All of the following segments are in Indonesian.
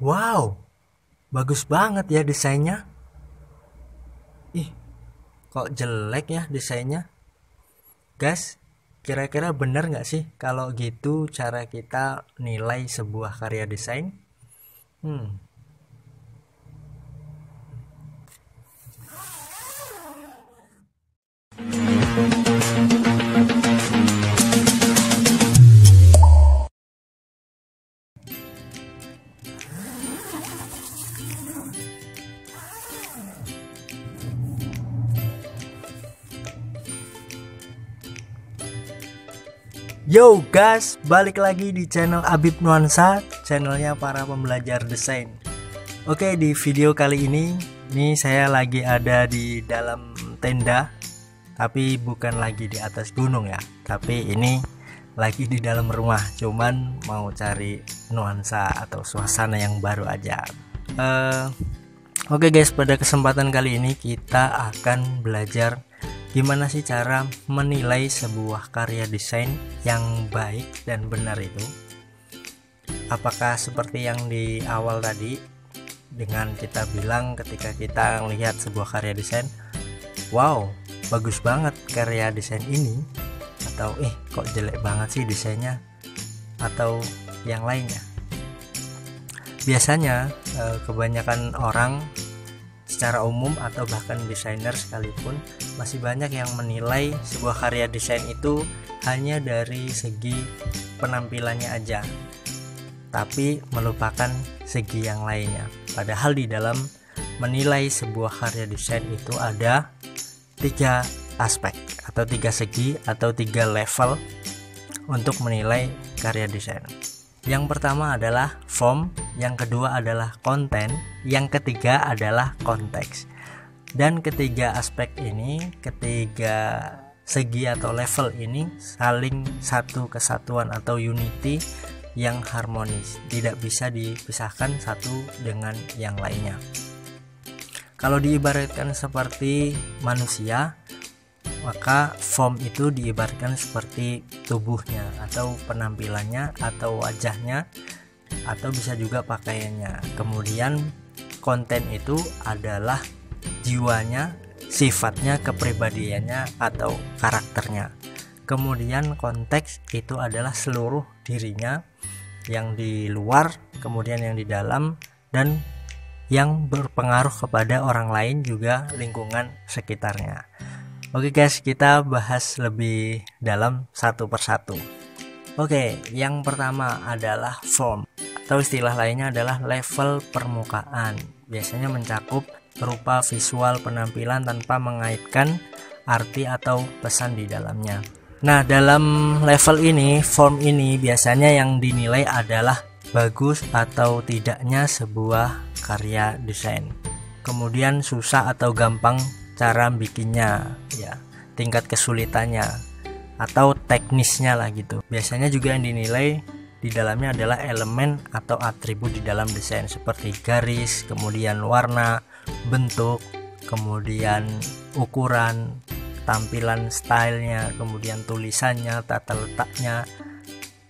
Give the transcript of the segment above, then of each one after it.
Wow, bagus banget ya desainnya. Ih, kok jelek ya desainnya? Guys, kira-kira bener nggak sih kalau gitu cara kita nilai sebuah karya desain? Hmm, Yo guys, balik lagi di channel Abib Nuansa, channelnya para pembelajar desain. Oke, di video kali ini saya lagi ada di dalam tenda, tapi bukan lagi di atas gunung ya, tapi ini lagi di dalam rumah, cuman mau cari nuansa atau suasana yang baru aja. Oke guys, pada kesempatan kali ini kita akan belajar gimana sih cara menilai sebuah karya desain yang baik dan benar itu. Apakah seperti yang di awal tadi, dengan kita bilang ketika kita melihat sebuah karya desain, wow, bagus banget karya desain ini, atau kok jelek banget sih desainnya, atau yang lainnya. Biasanya kebanyakan orang secara umum atau bahkan desainer sekalipun masih banyak yang menilai sebuah karya desain itu hanya dari segi penampilannya aja, tapi melupakan segi yang lainnya. Padahal di dalam menilai sebuah karya desain itu ada 3 aspek atau 3 segi atau 3 level untuk menilai karya desain. Yang pertama adalah form, yang kedua adalah konten, yang ketiga adalah konteks. Dan ketiga aspek ini, ketiga segi atau level ini saling satu kesatuan atau unity yang harmonis, tidak bisa dipisahkan satu dengan yang lainnya. Kalau diibaratkan seperti manusia, maka form itu diibaratkan seperti tubuhnya atau penampilannya atau wajahnya atau bisa juga pakaiannya. Kemudian konten itu adalah jiwanya, sifatnya, kepribadiannya atau karakternya. Kemudian konteks itu adalah seluruh dirinya, yang di luar, kemudian yang di dalam, dan yang berpengaruh kepada orang lain juga lingkungan sekitarnya. Oke guys, kita bahas lebih dalam satu persatu. Oke, yang pertama adalah form, atau istilah lainnya adalah level permukaan. Biasanya mencakup berupa visual penampilan tanpa mengaitkan arti atau pesan di dalamnya. Nah, dalam level ini, form ini biasanya yang dinilai adalah bagus atau tidaknya sebuah karya desain. Kemudian susah atau gampang cara bikinnya, ya, tingkat kesulitannya atau teknisnya lah gitu. Biasanya juga yang dinilai di dalamnya adalah elemen atau atribut di dalam desain seperti garis, kemudian warna, bentuk, kemudian ukuran, tampilan stylenya, kemudian tulisannya, tata letaknya,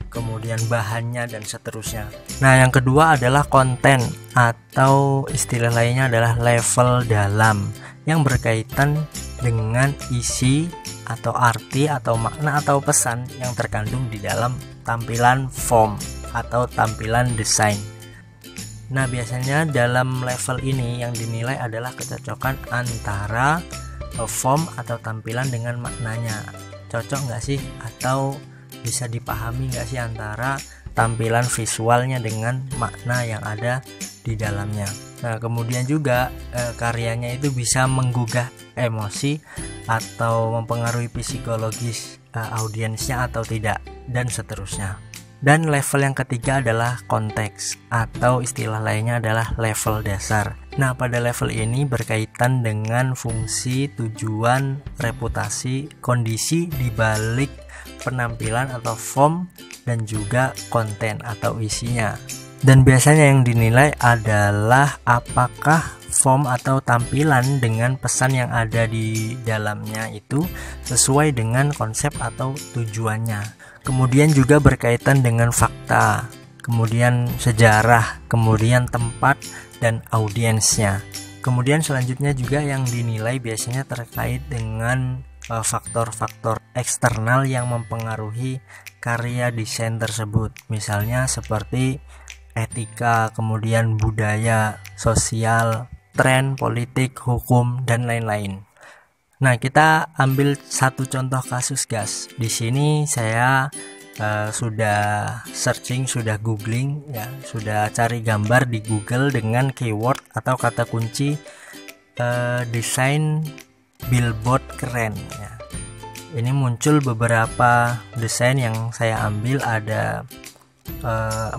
kemudian bahannya, dan seterusnya. Nah, yang kedua adalah konten atau istilah lainnya adalah level dalam, yang berkaitan dengan isi atau arti atau makna atau pesan yang terkandung di dalam tampilan form atau tampilan desain. Nah, biasanya dalam level ini yang dinilai adalah kecocokan antara form atau tampilan dengan maknanya. Cocok nggak sih, atau bisa dipahami nggak sih antara tampilan visualnya dengan makna yang ada di dalamnya. Nah, kemudian juga karyanya itu bisa menggugah emosi atau mempengaruhi psikologis audiensnya atau tidak, dan seterusnya. Dan level yang ketiga adalah konteks, atau istilah lainnya adalah level dasar. Nah, pada level ini berkaitan dengan fungsi, tujuan, reputasi, kondisi di balik penampilan atau form, dan juga konten atau isinya. Dan biasanya yang dinilai adalah apakah form atau tampilan dengan pesan yang ada di dalamnya itu sesuai dengan konsep atau tujuannya. Kemudian juga berkaitan dengan fakta, kemudian sejarah, kemudian tempat dan audiensnya. Kemudian selanjutnya juga yang dinilai biasanya terkait dengan faktor-faktor eksternal yang mempengaruhi karya desain tersebut. Misalnya seperti etika, kemudian budaya, sosial, tren, politik, hukum, dan lain-lain. Nah, kita ambil satu contoh kasus, guys. Di sini saya sudah searching, sudah googling ya, sudah cari gambar di Google dengan keyword atau kata kunci desain billboard keren ya. Ini muncul beberapa desain yang saya ambil, ada 4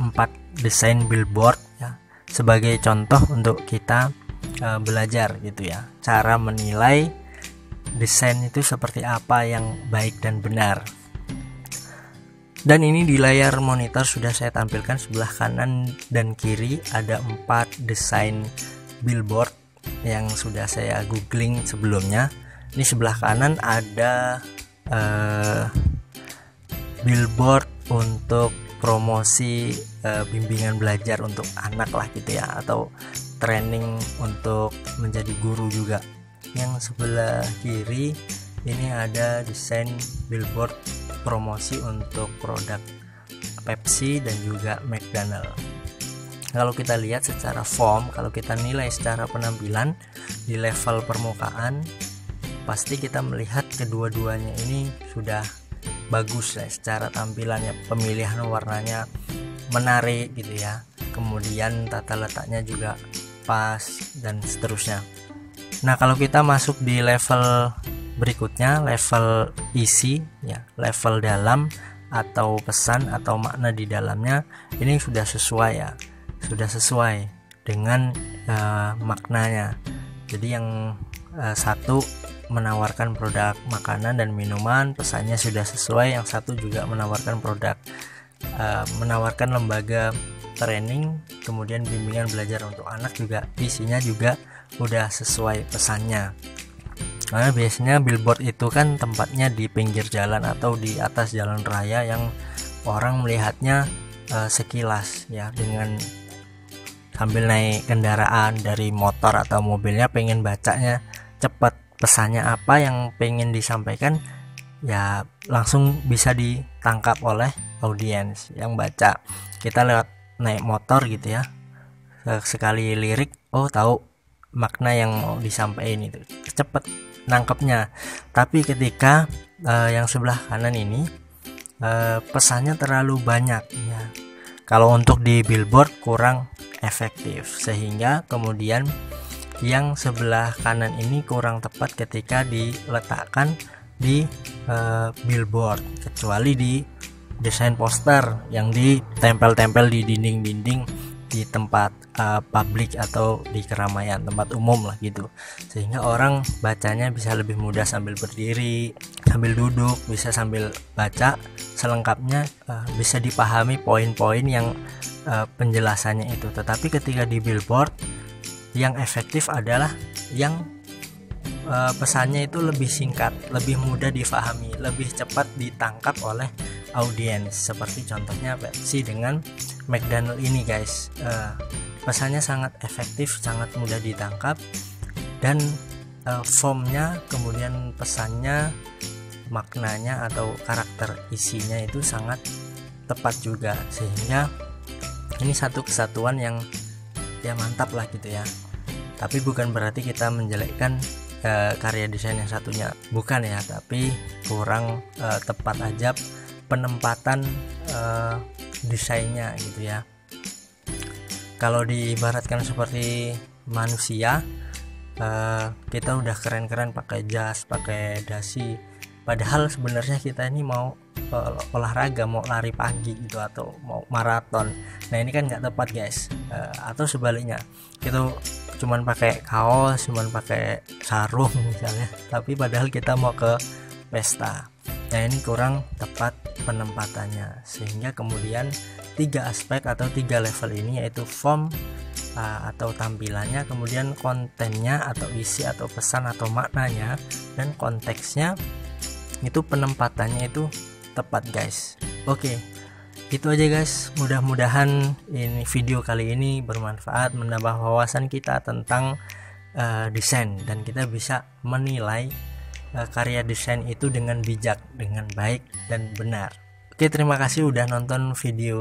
desain billboard ya, sebagai contoh untuk kita belajar gitu ya, cara menilai desain itu seperti apa yang baik dan benar. Dan ini di layar monitor sudah saya tampilkan, sebelah kanan dan kiri ada 4 desain billboard yang sudah saya googling sebelumnya. Ini sebelah kanan ada billboard untuk promosi bimbingan belajar untuk anak lah gitu ya, atau training untuk menjadi guru juga. Yang sebelah kiri ini ada desain billboard promosi untuk produk Pepsi dan juga McDonald. Kalau kita lihat secara form, kalau kita nilai secara penampilan di level permukaan, pasti kita melihat kedua-duanya ini sudah bagus ya secara tampilannya, pemilihan warnanya menarik gitu ya, kemudian tata letaknya juga pas dan seterusnya. Nah, kalau kita masuk di level berikutnya, level isi ya, level dalam atau pesan atau makna di dalamnya, ini sudah sesuai ya, sudah sesuai dengan maknanya. Jadi yang satu menawarkan produk makanan dan minuman, pesannya sudah sesuai. Yang satu juga menawarkan produk menawarkan lembaga training, kemudian bimbingan belajar untuk anak, juga isinya juga udah sesuai pesannya. Karena biasanya billboard itu kan tempatnya di pinggir jalan atau di atas jalan raya yang orang melihatnya sekilas ya, dengan sambil naik kendaraan dari motor atau mobilnya, pengen bacanya cepat, pesannya apa yang pengen disampaikan ya langsung bisa ditangkap oleh audiens yang baca. Kita lewat naik motor gitu ya, sekali lirik tahu makna yang mau disampaikan, itu cepet nangkepnya. Tapi ketika yang sebelah kanan ini pesannya terlalu banyak ya, kalau untuk di billboard kurang efektif, sehingga kemudian yang sebelah kanan ini kurang tepat ketika diletakkan di billboard, kecuali di desain poster yang ditempel-tempel di dinding-dinding di tempat publik atau di keramaian, tempat umum lah gitu, sehingga orang bacanya bisa lebih mudah sambil berdiri, sambil duduk, bisa sambil baca selengkapnya, bisa dipahami poin-poin yang penjelasannya itu. Tetapi ketika di billboard, yang efektif adalah yang pesannya itu lebih singkat, lebih mudah difahami, lebih cepat ditangkap oleh audiens. Seperti contohnya Pepsi dengan McDonald ini guys, pesannya sangat efektif, sangat mudah ditangkap, dan formnya, kemudian pesannya, maknanya atau karakter isinya itu sangat tepat juga, sehingga ini satu kesatuan yang ya mantap lah gitu ya. Tapi bukan berarti kita menjelekkan karya desain yang satunya, bukan ya, tapi kurang tepat aja penempatan desainnya gitu ya. Kalau diibaratkan seperti manusia, kita udah keren-keren pakai jas, pakai dasi, padahal sebenarnya kita ini mau olahraga, mau lari pagi gitu, atau mau maraton. Nah ini kan nggak tepat guys. Atau sebaliknya, kita cuman pakai kaos, cuman pakai sarung misalnya, tapi padahal kita mau ke pesta. Nah ini kurang tepat penempatannya, sehingga kemudian 3 aspek atau 3 level ini, yaitu form atau tampilannya, kemudian kontennya atau isi atau pesan atau maknanya, dan konteksnya, itu penempatannya itu tepat guys. Oke, Itu aja guys, mudah-mudahan ini video kali ini bermanfaat, menambah wawasan kita tentang desain, dan kita bisa menilai karya desain itu dengan bijak, dengan baik dan benar. Oke, terima kasih udah nonton video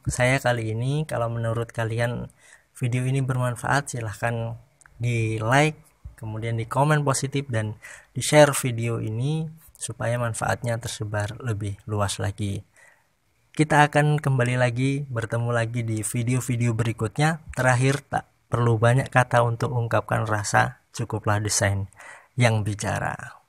saya kali ini. Kalau menurut kalian video ini bermanfaat, silahkan di like, kemudian di komen positif, dan di share video ini supaya manfaatnya tersebar lebih luas lagi. Kita akan kembali lagi, bertemu lagi di video-video berikutnya. Terakhir, tak perlu banyak kata untuk ungkapkan rasa, cukuplah desain yang bicara.